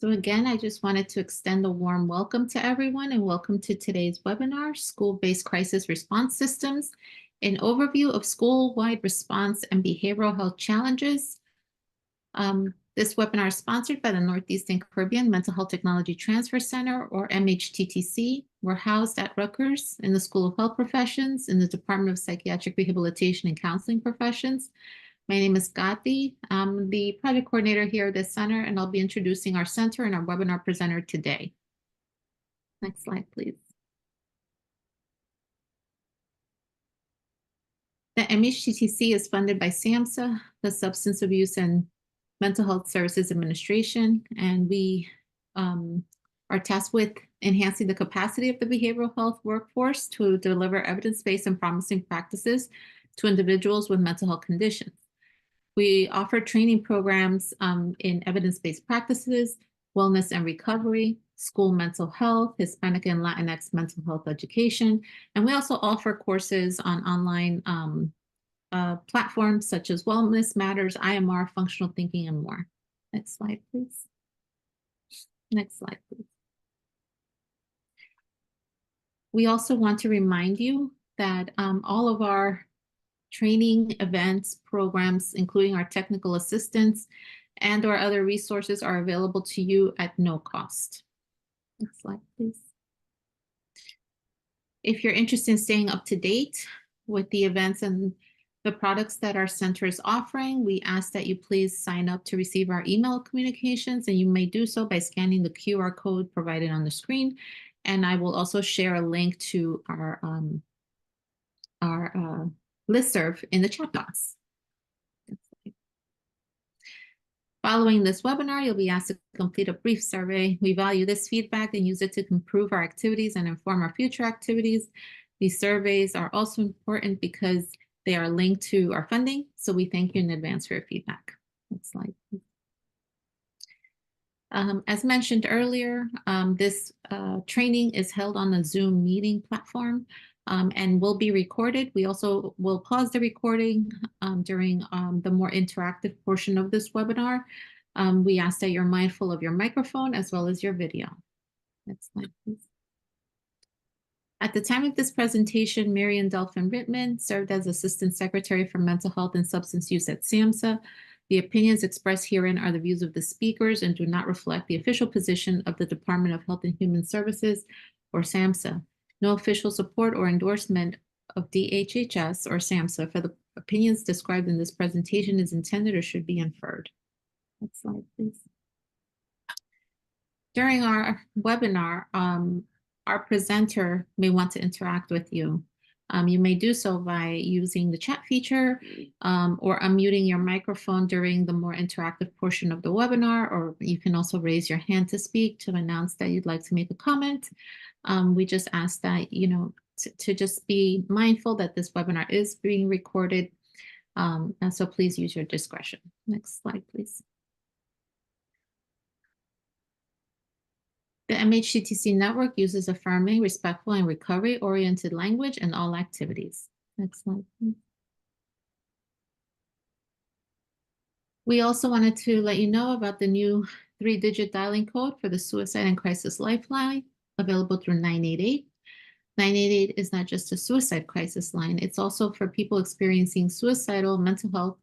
So again, I just wanted to extend a warm welcome to everyone and welcome to today's webinar, School-Based Crisis Response Systems, an overview of school-wide response and behavioral health challenges. This webinar is sponsored by the Northeastern Caribbean Mental Health Technology Transfer Center, or MHTTC. We're housed at Rutgers in the School of Health Professions in the Department of Psychiatric Rehabilitation and Counseling Professions. My name is Gati. I'm the project coordinator here at the center, and I'll be introducing our center and our webinar presenter today. Next slide, please. The MHTTC is funded by SAMHSA, the Substance Abuse and Mental Health Services Administration, and we are tasked with enhancing the capacity of the behavioral health workforce to deliver evidence-based and promising practices to individuals with mental health conditions. We offer training programs in evidence-based practices, wellness and recovery, school mental health, Hispanic and Latinx mental health education, and we also offer courses on online platforms such as Wellness Matters, IMR, Functional Thinking, and more. Next slide, please. Next slide, please. We also want to remind you that all of our training events, programs, including our technical assistance and or other resources are available to you at no cost. Next slide, please. If you're interested in staying up to date with the events and the products that our center is offering, we ask that you please sign up to receive our email communications, and you may do so by scanning the QR code provided on the screen. And I will also share a link to our listserv in the chat box. Following this webinar, you'll be asked to complete a brief survey. We value this feedback and use it to improve our activities and inform our future activities. These surveys are also important because they are linked to our funding, so we thank you in advance for your feedback. Next slide, please. As mentioned earlier, this training is held on a Zoom meeting platform and will be recorded. We also will pause the recording during the more interactive portion of this webinar. We ask that you're mindful of your microphone as well as your video. Next slide, please. At the time of this presentation, Marian Delphin Rittman served as Assistant Secretary for Mental Health and Substance Use at SAMHSA. The opinions expressed herein are the views of the speakers and do not reflect the official position of the Department of Health and Human Services or SAMHSA. No official support or endorsement of DHHS or SAMHSA for the opinions described in this presentation is intended or should be inferred. Next slide, please. During our webinar, our presenter may want to interact with you. You may do so by using the chat feature or unmuting your microphone during the more interactive portion of the webinar, or you can also raise your hand to speak to announce that you'd like to make a comment. We just ask that, to just be mindful that this webinar is being recorded, and so please use your discretion. Next slide, please. The MHTTC network uses affirming, respectful, and recovery-oriented language in all activities. Next slide, please. We also wanted to let you know about the new 3-digit dialing code for the Suicide and Crisis Lifeline, available through 988. 988 is not just a suicide crisis line, it's also for people experiencing suicidal, mental health,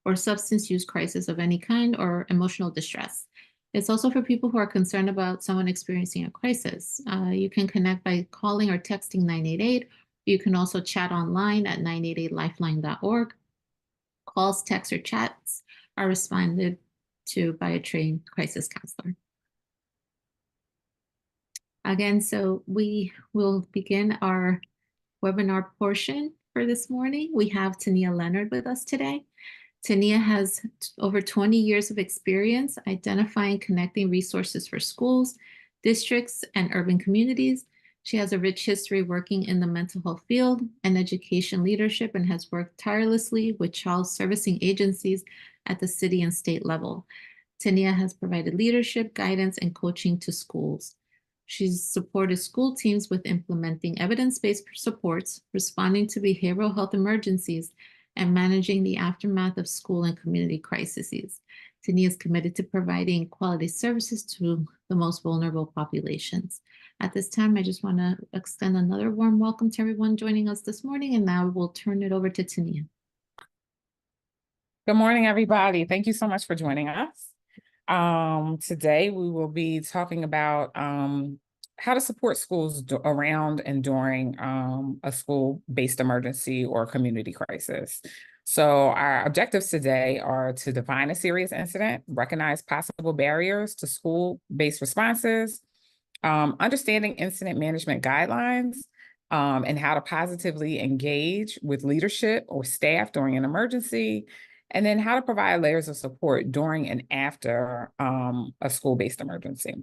or substance use crisis of any kind or emotional distress. It's also for people who are concerned about someone experiencing a crisis. You can connect by calling or texting 988. You can also chat online at 988lifeline.org. Calls, texts, or chats are responded to by a trained crisis counselor. Again, so we will begin our webinar portion for this morning. We have Tania Leonard with us today. Tania has over 20 years of experience identifying and connecting resources for schools, districts, and urban communities. She has a rich history working in the mental health field and education leadership and has worked tirelessly with child servicing agencies at the city and state level. Tania has provided leadership, guidance, and coaching to schools. She's supported school teams with implementing evidence-based supports, responding to behavioral health emergencies, and managing the aftermath of school and community crises. Tania is committed to providing quality services to the most vulnerable populations. At this time, I just want to extend another warm welcome to everyone joining us this morning, and now we'll turn it over to Tania. Good morning, everybody. Thank you so much for joining us. Today, we will be talking about how to support schools around and during a school-based emergency or community crisis. So our objectives today are to define a serious incident, recognize possible barriers to school-based responses, understanding incident management guidelines, and how to positively engage with leadership or staff during an emergency, and then how to provide layers of support during and after a school-based emergency.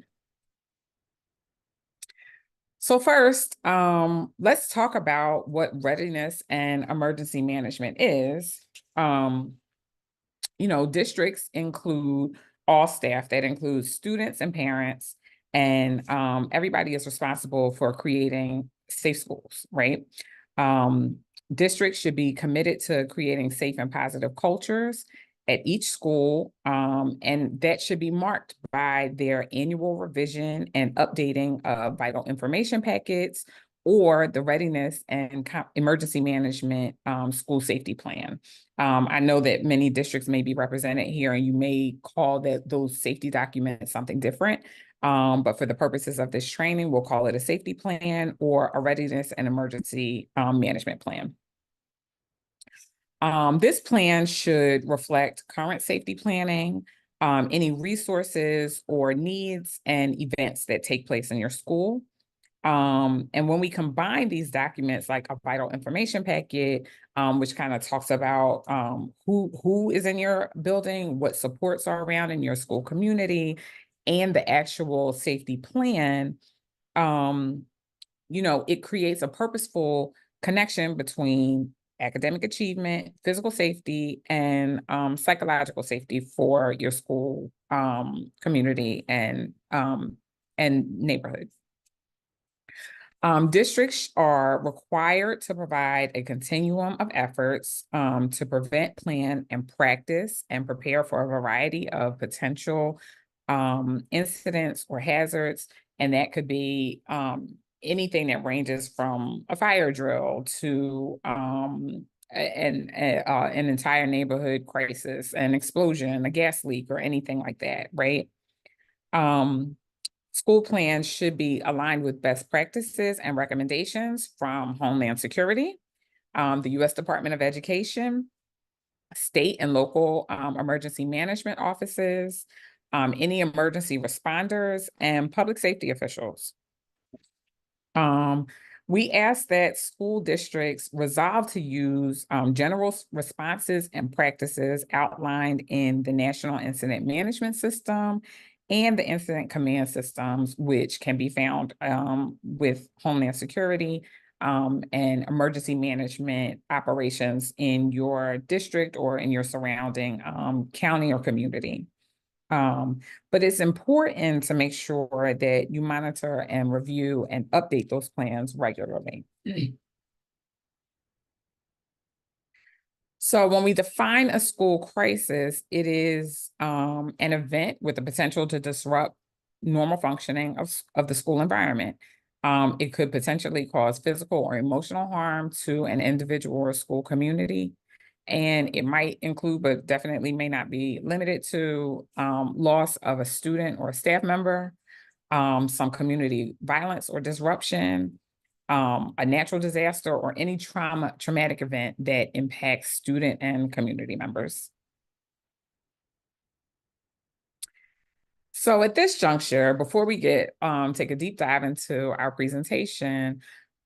So first, let's talk about what readiness and emergency management is. Districts include all staff. That includes students and parents, and everybody is responsible for creating safe schools, right? Districts should be committed to creating safe and positive cultures at each school, and that should be marked by their annual revision and updating of vital information packets or the readiness and emergency management school safety plan. I know that many districts may be represented here, and you may call those safety documents something different. But for the purposes of this training, we'll call it a safety plan or a readiness and emergency management plan. This plan should reflect current safety planning, any resources or needs and events that take place in your school. And when we combine these documents, like a vital information packet, which kind of talks about who is in your building, what supports are around in your school community, and the actual safety plan, it creates a purposeful connection between academic achievement, physical safety, and psychological safety for your school community and neighborhood. Districts are required to provide a continuum of efforts to prevent, plan, and practice and prepare for a variety of potential incidents or hazards. And that could be anything that ranges from a fire drill to an entire neighborhood crisis, an explosion, a gas leak, or anything like that, right? School plans should be aligned with best practices and recommendations from Homeland Security, the U.S. Department of Education, state and local emergency management offices, any emergency responders, and public safety officials. We ask that school districts resolve to use general responses and practices outlined in the National Incident Management System and the Incident Command Systems, which can be found with Homeland Security and emergency management operations in your district or in your surrounding county or community. But it's important to make sure that you monitor and review and update those plans regularly. So when we define a school crisis, it is an event with the potential to disrupt normal functioning of the school environment. It could potentially cause physical or emotional harm to an individual or school community. And it might include, but definitely may not be limited to, loss of a student or a staff member, some community violence or disruption, a natural disaster, or any traumatic event that impacts student and community members. So at this juncture, before we take a deep dive into our presentation,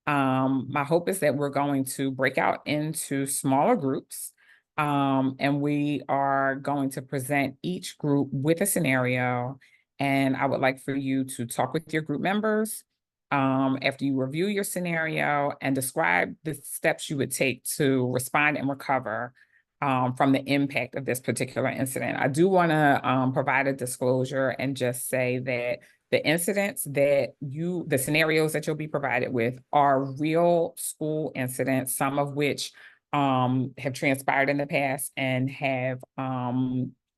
my hope is that we're going to break out into smaller groups, and we are going to present each group with a scenario. And I would like for you to talk with your group members after you review your scenario and describe the steps you would take to respond and recover from the impact of this particular incident. I do want to provide a disclosure and just say that the scenarios that you'll be provided with are real school incidents, some of which have transpired in the past and have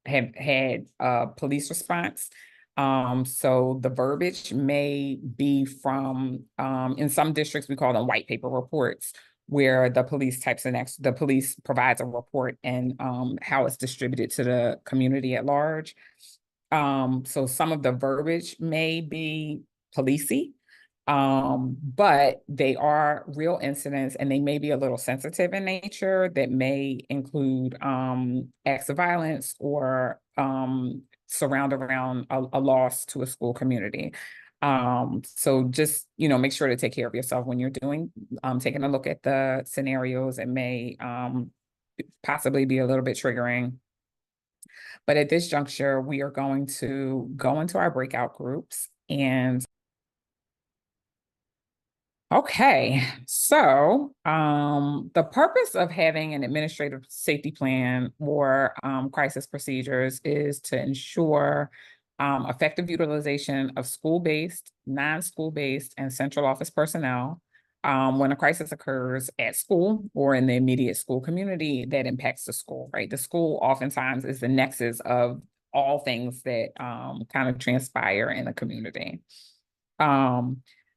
have had a police response. So the verbiage may be from, in some districts, we call them white paper reports, where the police the police provides a report and how it's distributed to the community at large. So some of the verbiage may be policey, but they are real incidents and they may be a little sensitive in nature that may include acts of violence or surround around a loss to a school community. So just, make sure to take care of yourself when you're taking a look at the scenarios. It may possibly be a little bit triggering. But at this juncture, we are going to go into our breakout groups. And okay, so the purpose of having an administrative safety plan or crisis procedures is to ensure effective utilization of school-based, non-school-based, and central office personnel when a crisis occurs at school or in the immediate school community that impacts the school, right? The school oftentimes is the nexus of all things that kind of transpire in the community.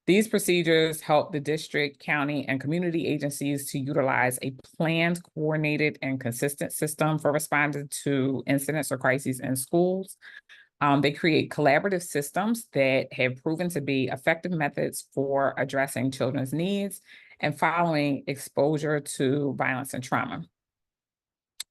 These procedures help the district, county, and community agencies to utilize a planned, coordinated, and consistent system for responding to incidents or crises in schools. They create collaborative systems that have proven to be effective methods for addressing children's needs and following exposure to violence and trauma.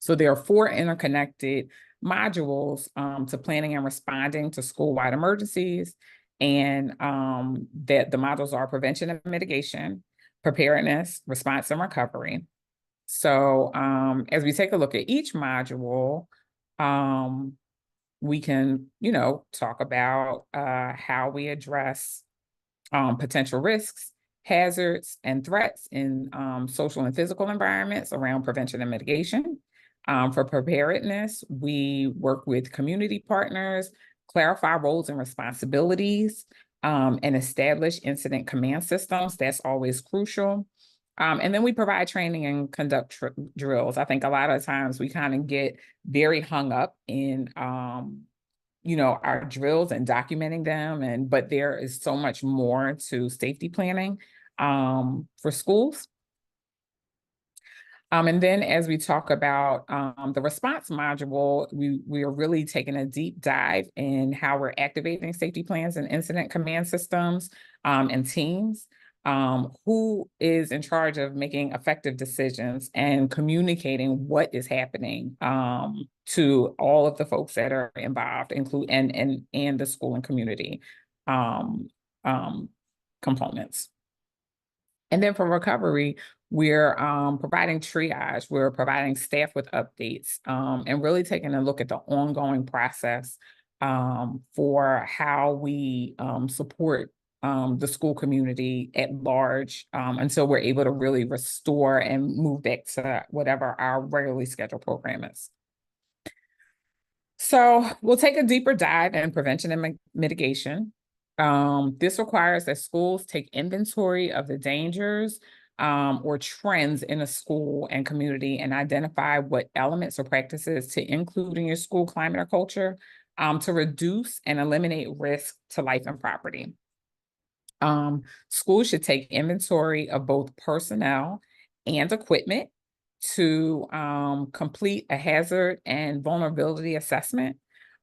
So there are 4 interconnected modules to planning and responding to school-wide emergencies. And that the modules are prevention and mitigation, preparedness, response, and recovery. So as we take a look at each module, we can, talk about how we address potential risks, hazards, and threats in social and physical environments around prevention and mitigation. For preparedness, we work with community partners, clarify roles and responsibilities, and establish incident command systems. That's always crucial. And then we provide training and conduct drills. I think a lot of times we kind of get very hung up in, our drills and documenting them. But there is so much more to safety planning for schools. And then as we talk about the response module, we are really taking a deep dive in how we're activating safety plans and incident command systems and teams. Who is in charge of making effective decisions and communicating what is happening to all of the folks that are involved, and the school and community components. And then for recovery, we're providing triage, we're providing staff with updates, and really taking a look at the ongoing process for how we support the school community at large until we're able to really restore and move back to whatever our regularly scheduled program is. So we'll take a deeper dive in prevention and mitigation. This requires that schools take inventory of the dangers or trends in a school and community and identify what elements or practices to include in your school climate or culture to reduce and eliminate risk to life and property. Schools should take inventory of both personnel and equipment to complete a hazard and vulnerability assessment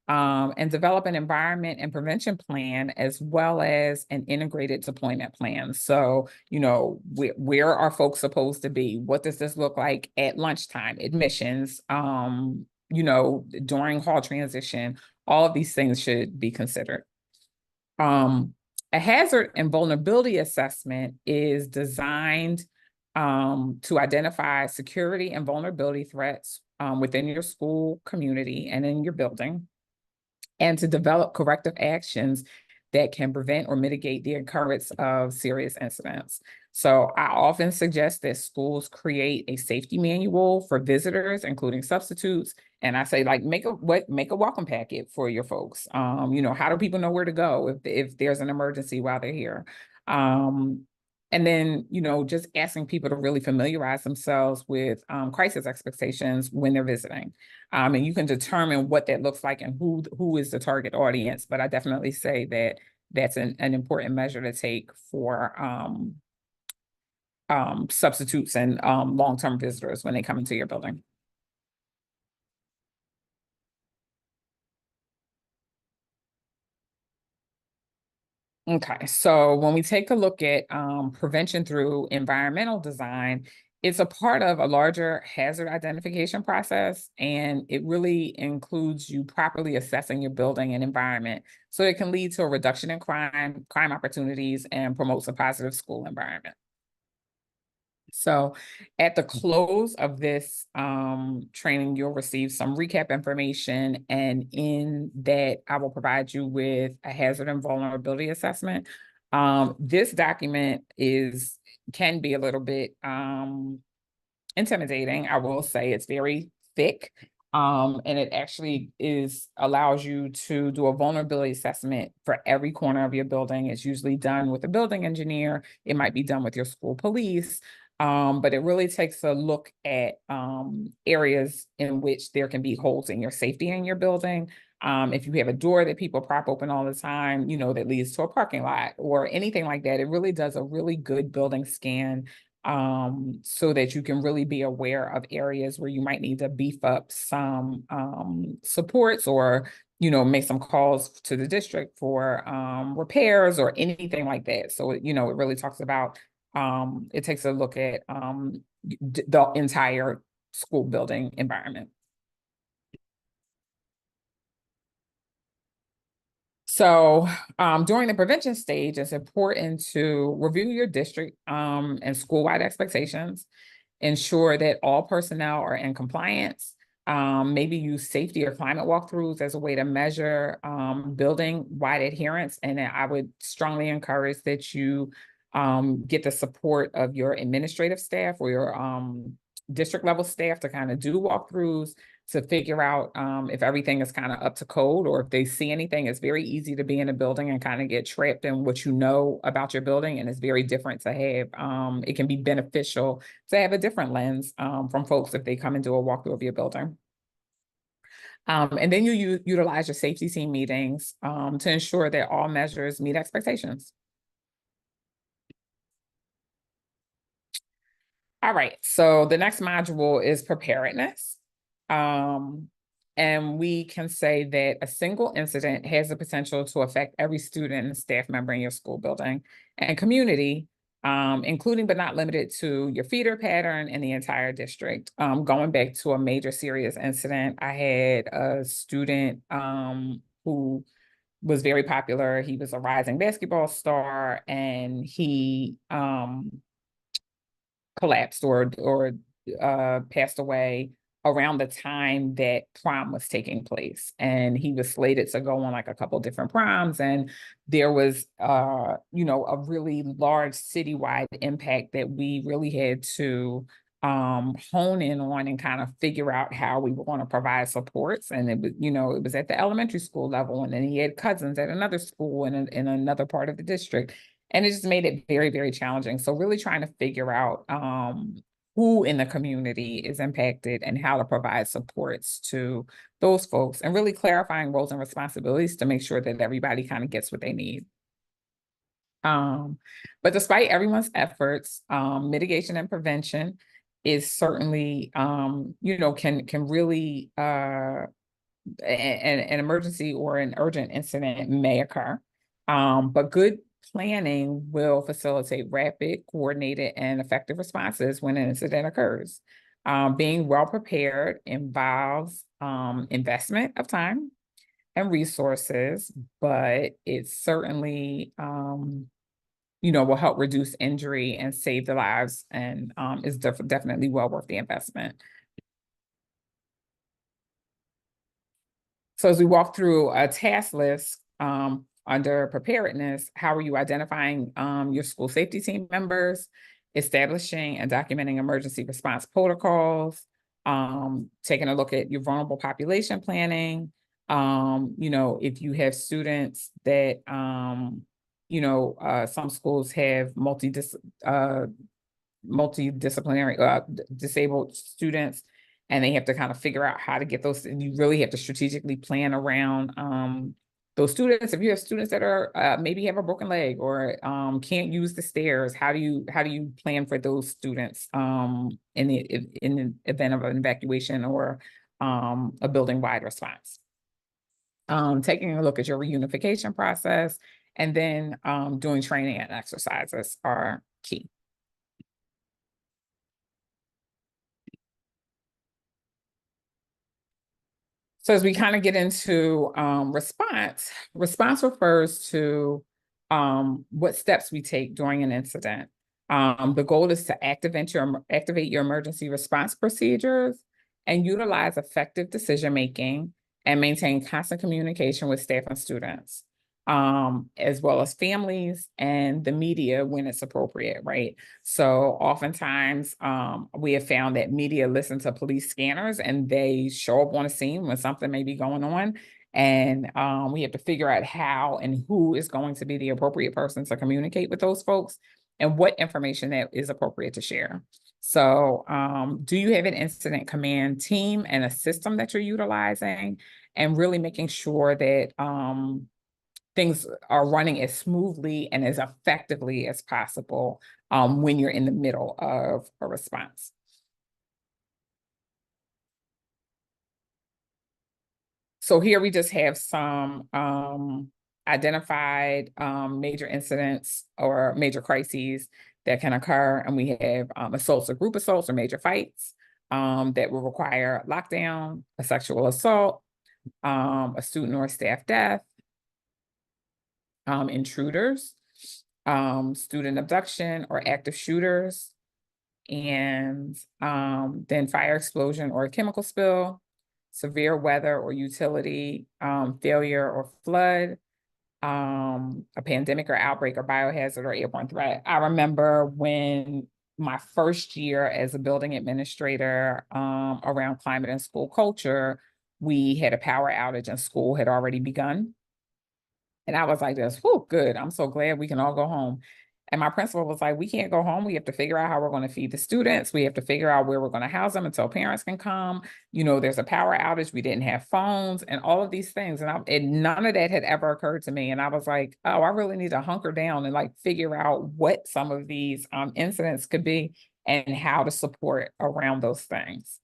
and develop an environment and prevention plan, as well as an integrated deployment plan. So, where are folks supposed to be? What does this look like at lunchtime, admissions, during hall transition? All of these things should be considered. A hazard and vulnerability assessment is designed to identify security and vulnerability threats within your school community and in your building, and to develop corrective actions that can prevent or mitigate the occurrence of serious incidents. So I often suggest that schools create a safety manual for visitors, including substitutes. And I say, make a welcome packet for your folks. How do people know where to go if there's an emergency while they're here? And then, just asking people to really familiarize themselves with crisis expectations when they're visiting. And you can determine what that looks like and who is the target audience. But I definitely say that that's an important measure to take for substitutes and long-term visitors when they come into your building. Okay, so when we take a look at prevention through environmental design, it's a part of a larger hazard identification process, and it really includes you properly assessing your building and environment so it can lead to a reduction in crime opportunities, and promotes a positive school environment. So at the close of this training, you'll receive some recap information, and in that I will provide you with a hazard and vulnerability assessment. This document can be a little bit intimidating. I will say it's very thick. And it actually allows you to do a vulnerability assessment for every corner of your building. It's usually done with a building engineer. It might be done with your school police. But it really takes a look at areas in which there can be holes in your safety in your building. If you have a door that people prop open all the time, that leads to a parking lot or anything like that, it really does a really good building scan, so that you can really be aware of areas where you might need to beef up some supports, or make some calls to the district for repairs or anything like that. So it really talks about, it takes a look at the entire school building environment. So during the prevention stage, it's important to review your district and school-wide expectations, ensure that all personnel are in compliance, maybe use safety or climate walkthroughs as a way to measure building-wide adherence. And I would strongly encourage that you get the support of your administrative staff or your district level staff to kind of do walkthroughs to figure out if everything is kind of up to code, or if they see anything. It's very easy to be in a building and kind of get trapped in what you know about your building, and it's very different to have, it can be beneficial to have a different lens from folks if they come and do a walkthrough of your building. And then you utilize your safety team meetings to ensure that all measures meet expectations. All right, so the next module is preparedness. And we can say that a single incident has the potential to affect every student and staff member in your school building and community, including but not limited to your feeder pattern and the entire district. Going back to a major serious incident, I had a student who was very popular. He was a rising basketball star, and he collapsed or passed away around the time that prom was taking place. And he was slated to go on like a couple different proms. And there was, a really large citywide impact that we really had to hone in on and kind of figure out how we were going to provide supports. And it was, it was at the elementary school level, and then he had cousins at another school in another part of the district. And it just made it very, very challenging. So really trying to figure out who in the community is impacted and how to provide supports to those folks, and really clarifying roles and responsibilities to make sure that everybody kind of gets what they need. But despite everyone's efforts, mitigation and prevention is certainly, can really, an emergency or an urgent incident may occur. But good planning will facilitate rapid, coordinated, and effective responses when an incident occurs. Being well prepared involves investment of time and resources, but it certainly, will help reduce injury and save the lives, and is definitely well worth the investment. So as we walk through a task list, under preparedness, how are you identifying your school safety team members, establishing and documenting emergency response protocols, taking a look at your vulnerable population planning, if you have students that, some schools have multidisciplinary disabled students, and they have to kind of figure out how to get those, and you really have to strategically plan around those students. If you have students that are maybe have a broken leg or can't use the stairs, how do you plan for those students in the event of an evacuation or a building-wide response? Taking a look at your reunification process, and then doing training and exercises are key. So as we kind of get into response refers to what steps we take during an incident. The goal is to activate your emergency response procedures and utilize effective decision-making and maintain constant communication with staff and students, as well as families and the media when it's appropriate, right? So oftentimes we have found that media listen to police scanners and they show up on a scene when something may be going on. And we have to figure out how and who is going to be the appropriate person to communicate with those folks and what information that is appropriate to share. So do you have an incident command team and a system that you're utilizing, and really making sure that things are running as smoothly and as effectively as possible when you're in the middle of a response. So here we just have some identified major incidents or major crises that can occur, and we have assaults or group assaults or major fights that will require lockdown, a sexual assault, a student or staff death, intruders, student abduction or active shooters, and then fire explosion or a chemical spill, severe weather or utility failure or flood, a pandemic or outbreak or biohazard or airborne threat. I remember when my first year as a building administrator around climate and school culture, we had a power outage and school had already begun. And I was like this, whew, good. I'm so glad we can all go home. And my principal was like, we can't go home. We have to figure out how we're going to feed the students. We have to figure out where we're going to house them until parents can come. There's a power outage. We didn't have phones and all of these things. And none of that had ever occurred to me. And I was like, oh, I really need to hunker down and like figure out what some of these incidents could be and how to support around those things.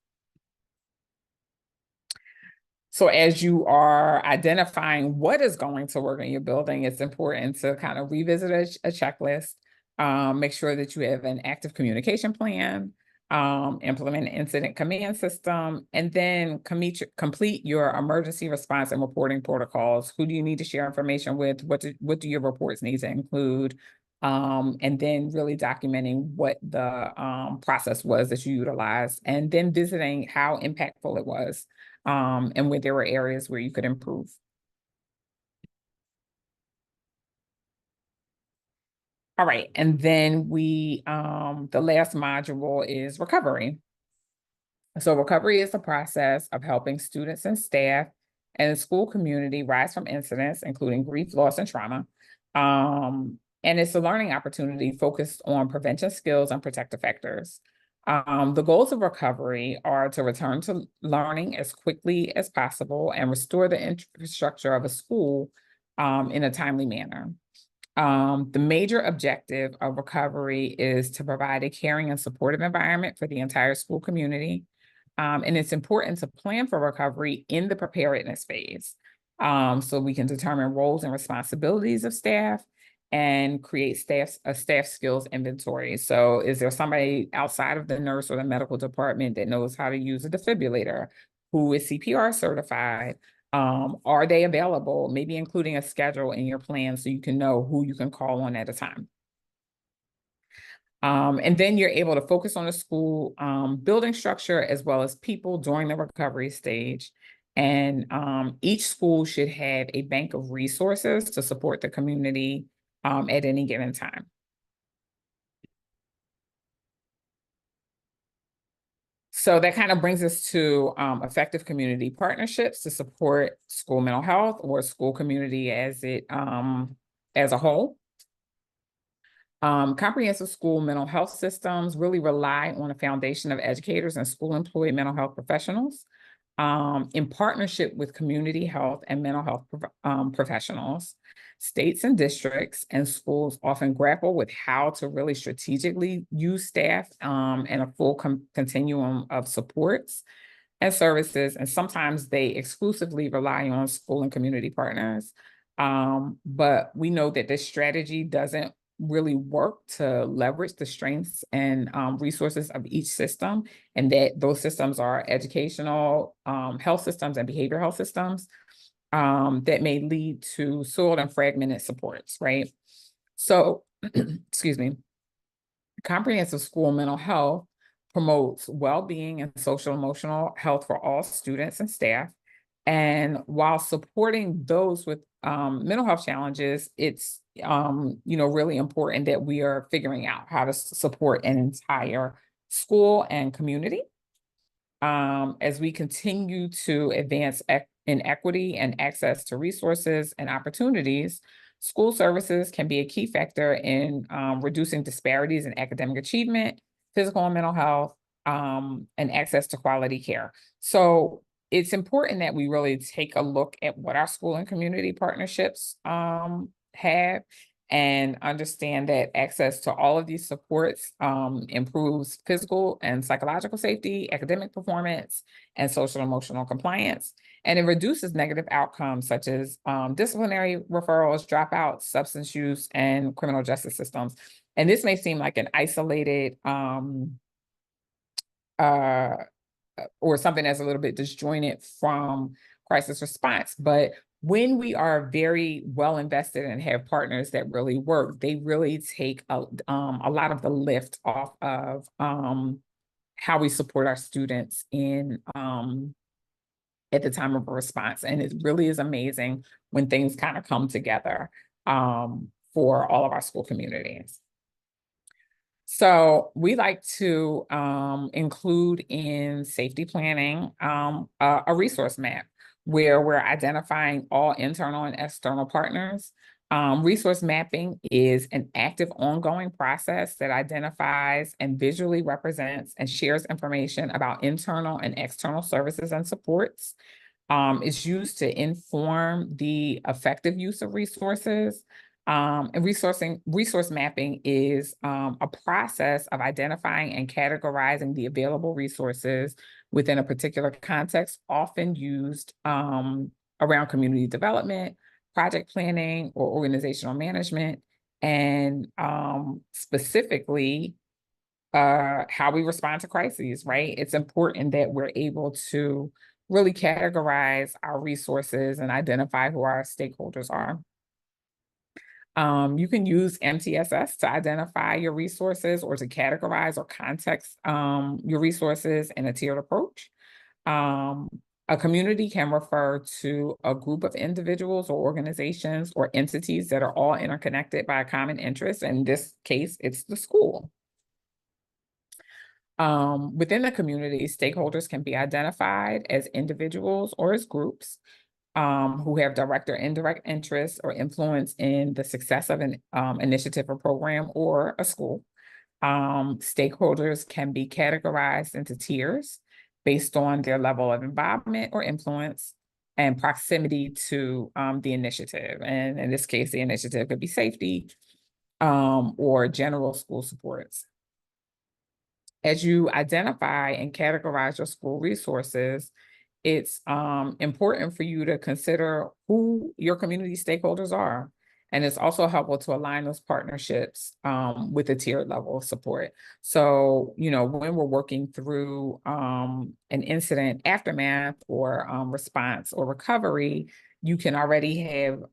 So as you are identifying what is going to work in your building, it's important to kind of revisit a checklist, make sure that you have an active communication plan, implement an incident command system, and then complete your emergency response and reporting protocols. Who do you need to share information with? What do your reports need to include? And then really documenting what the process was that you utilized, and then visiting how impactful it was. And where there were areas where you could improve. All right, and then the last module is recovery. So recovery is the process of helping students and staff and the school community rise from incidents, including grief, loss, and trauma. And it's a learning opportunity focused on prevention skills and protective factors. The goals of recovery are to return to learning as quickly as possible and restore the infrastructure of a school in a timely manner. The major objective of recovery is to provide a caring and supportive environment for the entire school community. And it's important to plan for recovery in the preparedness phase, so we can determine roles and responsibilities of staff and create a staff skills inventory. So is there somebody outside of the nurse or the medical department that knows how to use a defibrillator, who is CPR certified? Are they available? Maybe including a schedule in your plan so you can know who you can call on at a time. And then you're able to focus on the school building structure as well as people during the recovery stage. And each school should have a bank of resources to support the community at any given time. So that kind of brings us to effective community partnerships to support school mental health or school community as a whole. Comprehensive school mental health systems really rely on a foundation of educators and school-employed mental health professionals, in partnership with community health and mental health professionals. States and districts and schools often grapple with how to really strategically use staff and a full continuum of supports and services, and sometimes they exclusively rely on school and community partners. But we know that this strategy doesn't really work to leverage the strengths and resources of each system, and that those systems are educational, health systems, and behavioral health systems that may lead to soiled and fragmented supports, right? So, excuse me, comprehensive school mental health promotes well-being and social emotional health for all students and staff. And while supporting those with mental health challenges, it's really important that we are figuring out how to support an entire school and community. As we continue to advance in equity and access to resources and opportunities, school services can be a key factor in reducing disparities in academic achievement, physical and mental health, and access to quality care. So it's important that we really take a look at what our school and community partnerships have, and understand that access to all of these supports improves physical and psychological safety, academic performance, and social emotional compliance. And it reduces negative outcomes such as disciplinary referrals, dropouts, substance use, and criminal justice systems. And this may seem like an isolated or something that's a little bit disjointed from crisis response, but when we are very well invested and have partners that really work, they really take a lot of the lift off of how we support our students in at the time of a response. And it really is amazing when things kind of come together for all of our school communities. So we like to include in safety planning a resource map where we're identifying all internal and external partners. Resource mapping is an active ongoing process that identifies and visually represents and shares information about internal and external services and supports. It's used to inform the effective use of resources. And resource mapping is a process of identifying and categorizing the available resources within a particular context, often used around community development, project planning, or organizational management, and specifically how we respond to crises, right? It's important that we're able to really categorize our resources and identify who our stakeholders are. You can use MTSS to identify your resources or to categorize or context your resources in a tiered approach. A community can refer to a group of individuals or organizations or entities that are all interconnected by a common interest. In this case, it's the school. Within the community, stakeholders can be identified as individuals or as groups who have direct or indirect interest or influence in the success of an initiative or program or a school. Stakeholders can be categorized into tiers based on their level of involvement or influence and proximity to the initiative. And in this case, the initiative could be safety or general school supports. As you identify and categorize your school resources, it's important for you to consider who your community stakeholders are. And it's also helpful to align those partnerships with a tiered level of support. So, when we're working through an incident aftermath or response or recovery, you can already have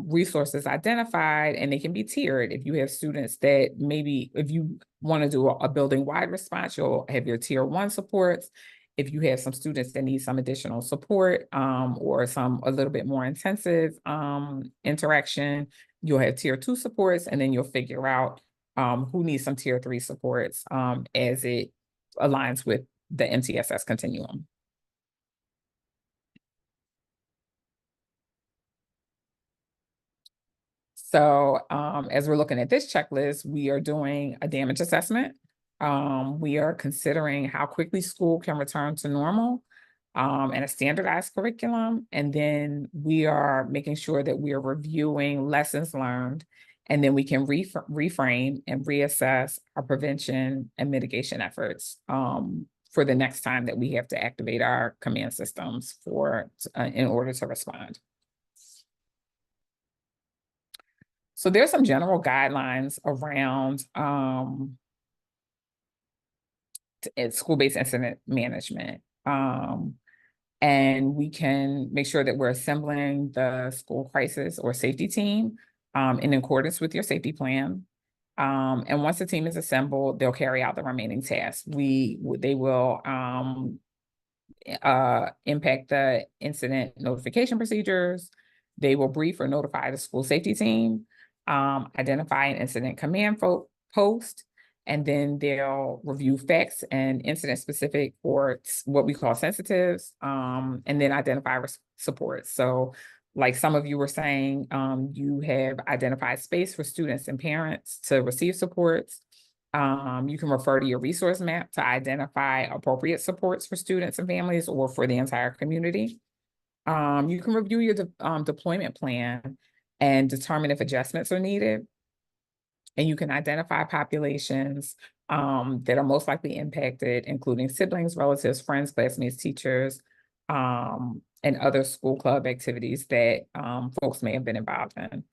resources identified, and they can be tiered. If you have students that maybe, if you want to do a building-wide response, you'll have your tier 1 supports. If you have some students that need some additional support or a little bit more intensive interaction, you'll have tier 2 supports, and then you'll figure out who needs some tier 3 supports as it aligns with the MTSS continuum. So as we're looking at this checklist, we are doing a damage assessment. We are considering how quickly school can return to normal and a standardized curriculum. And then we are making sure that we are reviewing lessons learned, and then we can reframe and reassess our prevention and mitigation efforts for the next time that we have to activate our command systems in order to respond. So there's some general guidelines around school-based incident management. And we can make sure that we're assembling the school crisis or safety team in accordance with your safety plan. And once the team is assembled, they'll carry out the remaining tasks. They will impact the incident notification procedures. They will brief or notify the school safety team, identify an incident command post, and then they'll review facts and incident specific or what we call sensitives, and then identify support. So like some of you were saying, you have identified space for students and parents to receive supports. You can refer to your resource map to identify appropriate supports for students and families or for the entire community. You can review your deployment plan and determine if adjustments are needed. And you can identify populations that are most likely impacted, including siblings, relatives, friends, classmates, teachers, and other school club activities that folks may have been involved in.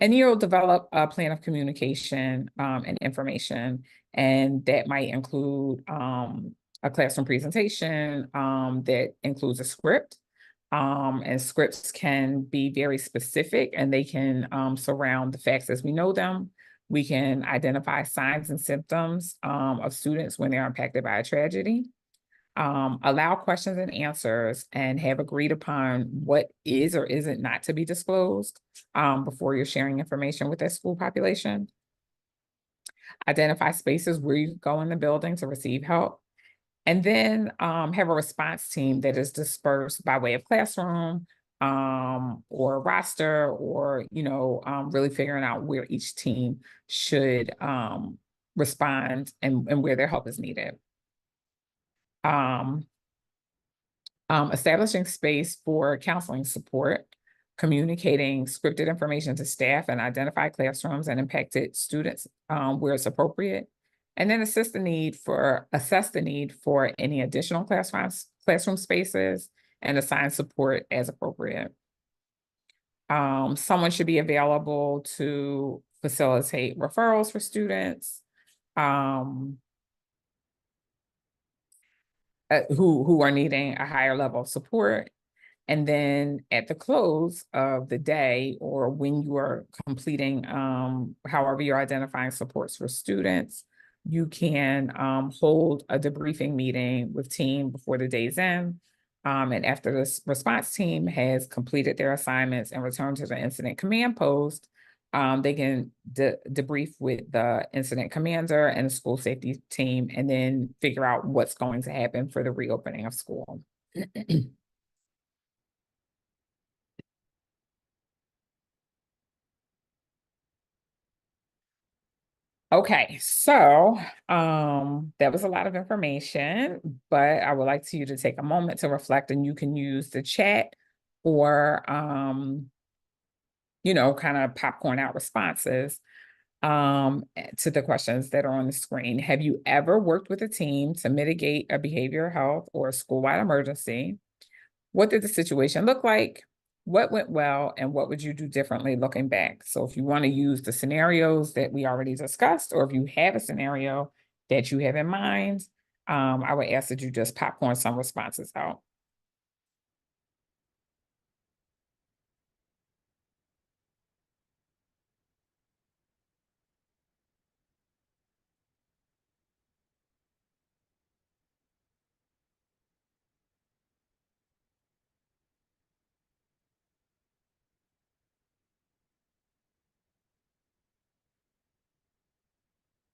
And you'll develop a plan of communication and information, and that might include a classroom presentation that includes a script. And scripts can be very specific, and they can surround the facts as we know them. We can identify signs and symptoms of students when they're impacted by a tragedy. Allow questions and answers, and have agreed upon what is or isn't not to be disclosed before you're sharing information with that school population. Identify spaces where you go in the building to receive help. And then have a response team that is dispersed by way of classroom or roster, or, really figuring out where each team should respond and where their help is needed. Establishing space for counseling support, communicating scripted information to staff, and identify classrooms and impacted students where it's appropriate. And then assess the need for any additional classroom spaces, and assign support as appropriate. Someone should be available to facilitate referrals for students who are needing a higher level of support. And then at the close of the day, or when you are completing, however you're identifying supports for students, you can hold a debriefing meeting with team before the day's end. And after this response team has completed their assignments and returned to the incident command post, they can debrief with the incident commander and the school safety team, and then figure out what's going to happen for the reopening of school. Okay, so that was a lot of information, but I would like you to take a moment to reflect, and you can use the chat or kind of popcorn out responses to the questions that are on the screen. Have you ever worked with a team to mitigate a behavioral health or a school-wide emergency? What did the situation look like? What went well, and what would you do differently looking back? So if you want to use the scenarios that we already discussed, or if you have a scenario that you have in mind, I would ask that you just popcorn some responses out.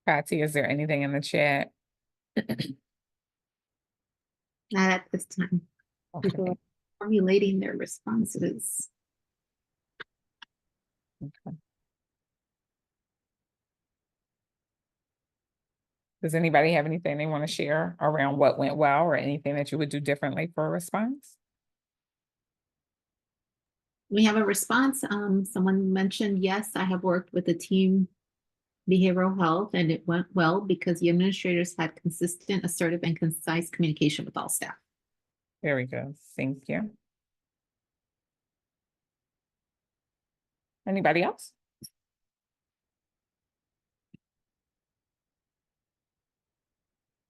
Patty, is there anything in the chat? Not at this time. Okay. People are formulating their responses. Okay. Does anybody have anything they want to share around what went well or anything that you would do differently for a response? We have a response. Someone mentioned, yes, I have worked with the team behavioral health and it went well because the administrators had consistent, assertive, and concise communication with all staff. Very good. Thank you. Anybody else?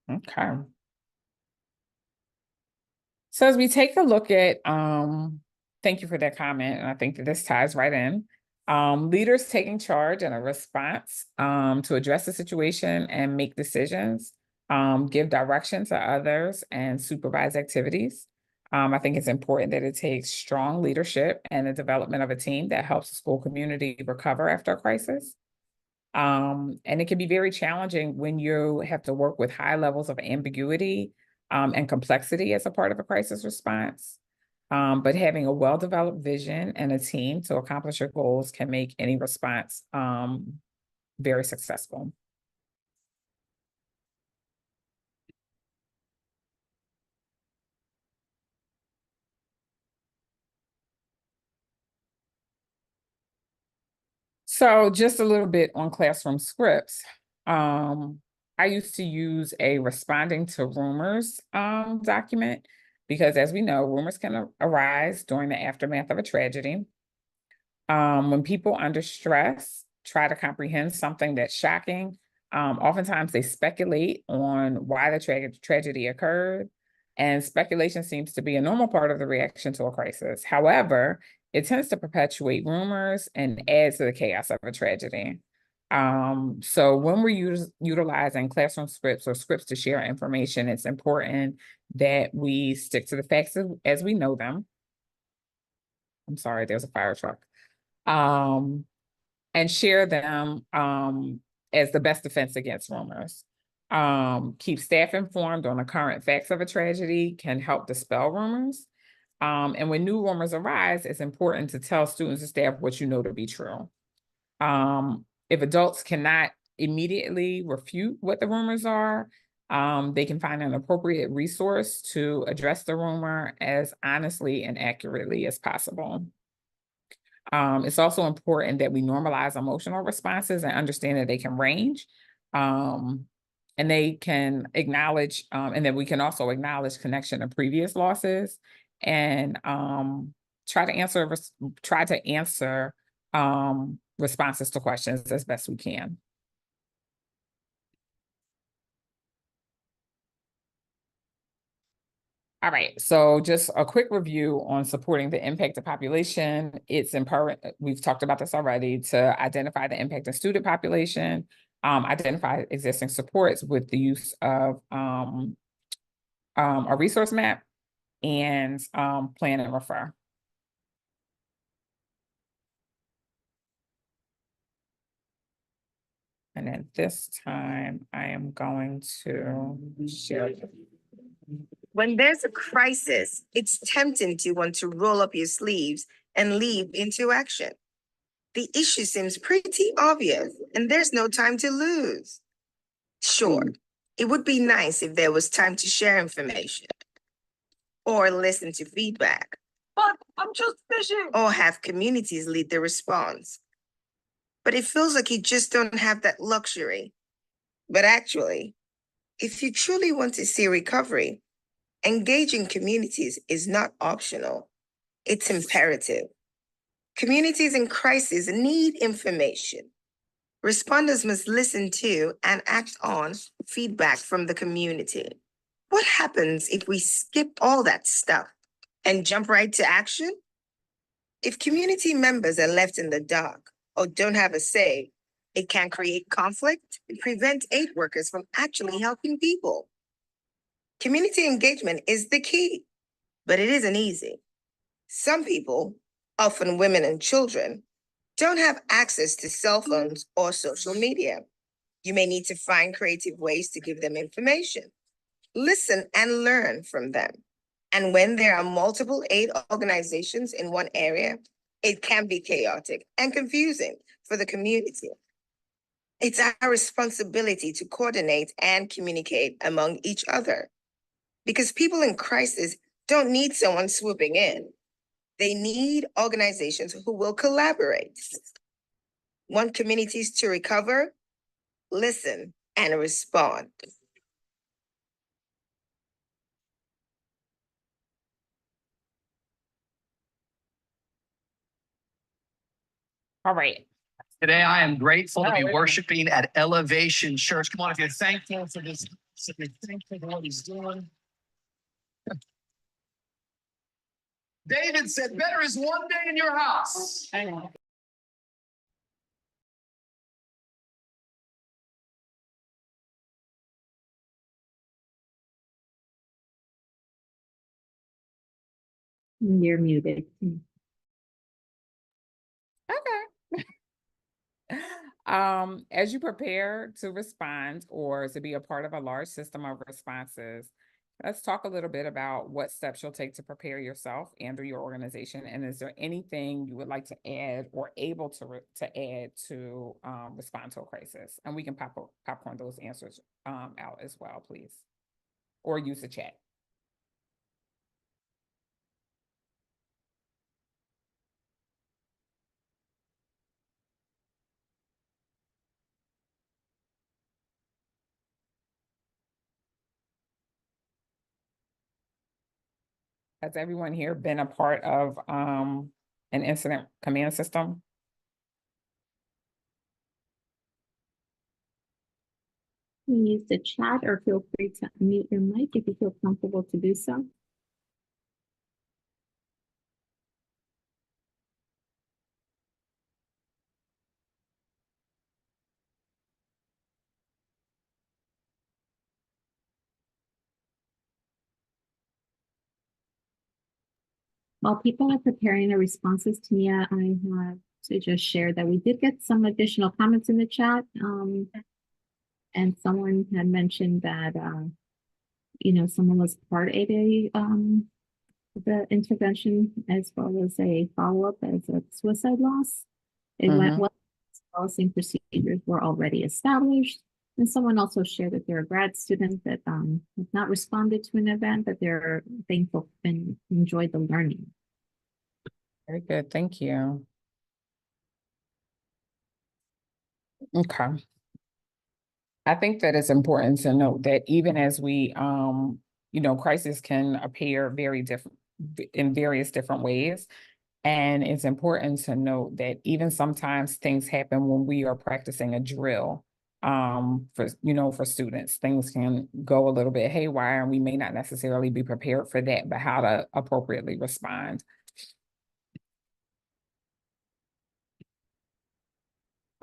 Okay. So as we take a look at, thank you for that comment, and I think that this ties right in. Leaders taking charge and a response to address the situation and make decisions, give direction to others and supervise activities. I think it's important that it takes strong leadership and the development of a team that helps the school community recover after a crisis. And it can be very challenging when you have to work with high levels of ambiguity and complexity as a part of a crisis response. But having a well-developed vision and a team to accomplish your goals can make any response very successful. So just a little bit on classroom scripts. I used to use a responding to rumors document because, as we know, rumors can arise during the aftermath of a tragedy. When people under stress try to comprehend something that's shocking, oftentimes they speculate on why the tragedy occurred, and speculation seems to be a normal part of the reaction to a crisis. However, it tends to perpetuate rumors and add to the chaos of a tragedy. So when we're utilizing classroom scripts or scripts to share information, it's important that we stick to the facts as we know them. I'm sorry, there's a fire truck. And share them as the best defense against rumors. Keep staff informed on the current facts of a tragedy can help dispel rumors. And when new rumors arise, it's important to tell students and staff what you know to be true. If adults cannot immediately refute what the rumors are, they can find an appropriate resource to address the rumor as honestly and accurately as possible. It's also important that we normalize emotional responses and understand that they can range. And they can acknowledge, and then we can also acknowledge connection to previous losses and try to answer responses to questions as best we can. All right, so just a quick review on supporting the impacted population. It's important, we've talked about this already, to identify the impacted student population, identify existing supports with the use of a resource map, and plan and refer. And at this time, I am going to share. When there's a crisis, it's tempting to want to roll up your sleeves and leap into action. The issue seems pretty obvious, and there's no time to lose. Sure, it would be nice if there was time to share information or listen to feedback. But I'm just busy. Or have communities lead the response. But it feels like you just don't have that luxury. But actually, if you truly want to see recovery, engaging communities is not optional. It's imperative. Communities in crisis need information. Responders must listen to and act on feedback from the community. What happens if we skip all that stuff and jump right to action? If community members are left in the dark or don't have a say, it can create conflict and prevent aid workers from actually helping people. Community engagement is the key, but it isn't easy. Some people, often women and children, don't have access to cell phones or social media. You may need to find creative ways to give them information. Listen and learn from them. And when there are multiple aid organizations in one area, it can be chaotic and confusing for the community. It's our responsibility to coordinate and communicate among each other. Because people in crisis don't need someone swooping in. They need organizations who will collaborate. Want communities to recover, listen, and respond. All right. Today, I am grateful to Oh, be wait a minute. worshiping at Elevation Church. Come on, if you're thankful for this, if you're thankful for what he's doing. David said, better is one day in your house. Hang on. You're muted. Okay. As you prepare to respond or to be a part of a large system of responses, let's talk a little bit about what steps you'll take to prepare yourself and or your organization. And is there anything you would like to add or able to add to respond to a crisis? And we can popcorn those answers out as well, please, or use the chat. Has everyone here been a part of an incident command system? You can use the chat or feel free to unmute your mic if you feel comfortable to do so. While people are preparing their responses, Tania, I have to just share that we did get some additional comments in the chat. And someone had mentioned that, someone was part of the intervention as well as a follow-up as a suicide loss. It went well, policy and procedures were already established. And someone also shared that they're a grad student that have not responded to an event, but they're thankful and enjoyed the learning. Very good, thank you. Okay. I think that it's important to note that even as we, crisis can appear very different in various different ways. And it's important to note that even sometimes things happen when we are practicing a drill. For students, things can go a little bit haywire and we may not necessarily be prepared for that, but how to appropriately respond.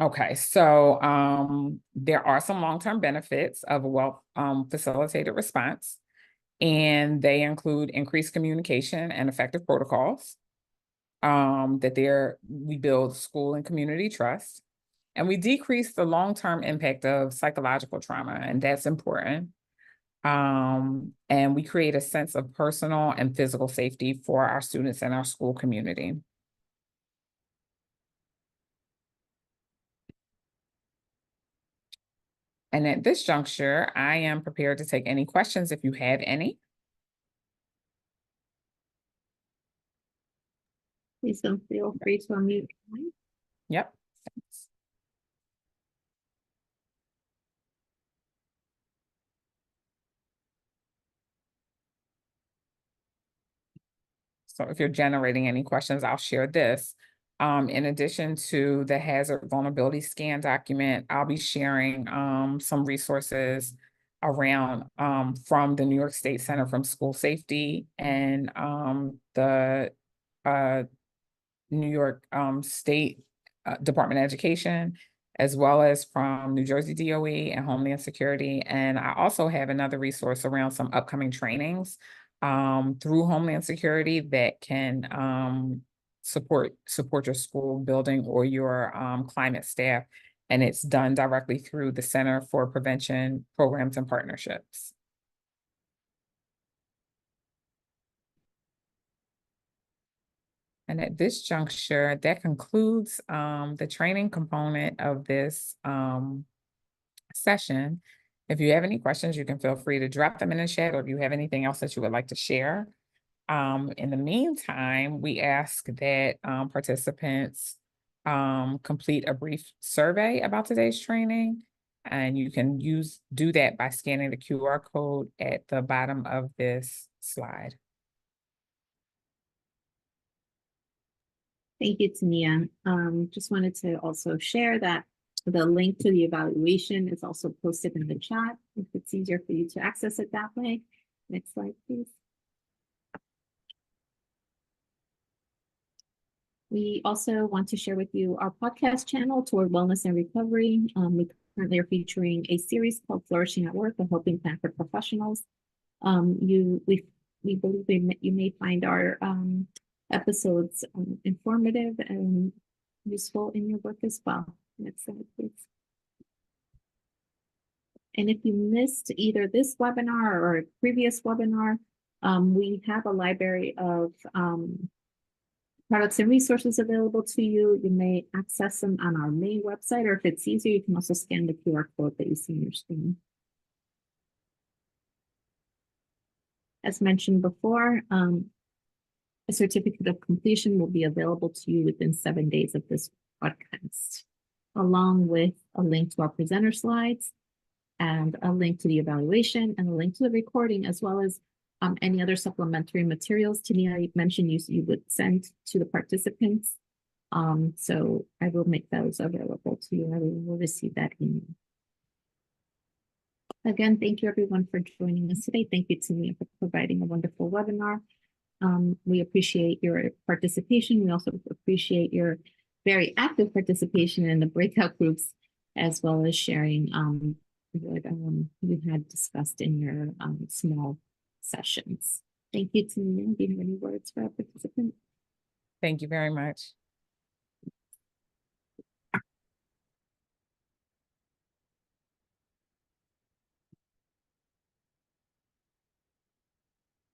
Okay, so there are some long-term benefits of a well-facilitated response, and they include increased communication and effective protocols. We build school and community trust, and we decrease the long-term impact of psychological trauma, and that's important. And we create a sense of personal and physical safety for our students and our school community. And at this juncture, I am prepared to take any questions if you have any. Please don't feel free to unmute. Yep. Thanks. So if you're generating any questions, I'll share this. In addition to the hazard vulnerability scan document, I'll be sharing some resources around from the New York State Center for School Safety and the New York State Department of Education, as well as from New Jersey DOE and Homeland Security. And I also have another resource around some upcoming trainings through Homeland Security that can support your school building or your climate staff. And it's done directly through the Center for Prevention Programs and Partnerships. And at this juncture, that concludes the training component of this session. If you have any questions, you can feel free to drop them in the chat, or if you have anything else that you would like to share. In the meantime, we ask that participants complete a brief survey about today's training, and you can do that by scanning the QR code at the bottom of this slide. Thank you, Tania. Just wanted to also share that the link to the evaluation is also posted in the chat if it's easier for you to access it that way. Next slide, please. We also want to share with you our podcast channel, Toward Wellness and Recovery. We currently are featuring a series called Flourishing at Work, a helping plan for professionals. We believe you may find our episodes informative and useful in your work as well. Next slide, please. And if you missed either this webinar or a previous webinar, we have a library of products and resources available to you. You may access them on our main website, or if it's easier, you can also scan the QR code that you see on your screen. As mentioned before, a certificate of completion will be available to you within 7 days of this podcast, along with a link to our presenter slides and a link to the evaluation and a link to the recording, as well as any other supplementary materials Tania mentioned you would send to the participants. So I will make those available to you. Everyone will receive that email. Again, thank you everyone for joining us today. Thank you, Tania, for providing a wonderful webinar. We appreciate your participation. We also appreciate your very active participation in the breakout groups, as well as sharing what you had discussed in your small sessions. Thank you, Tania. Do you have any words for our participants? Thank you very much.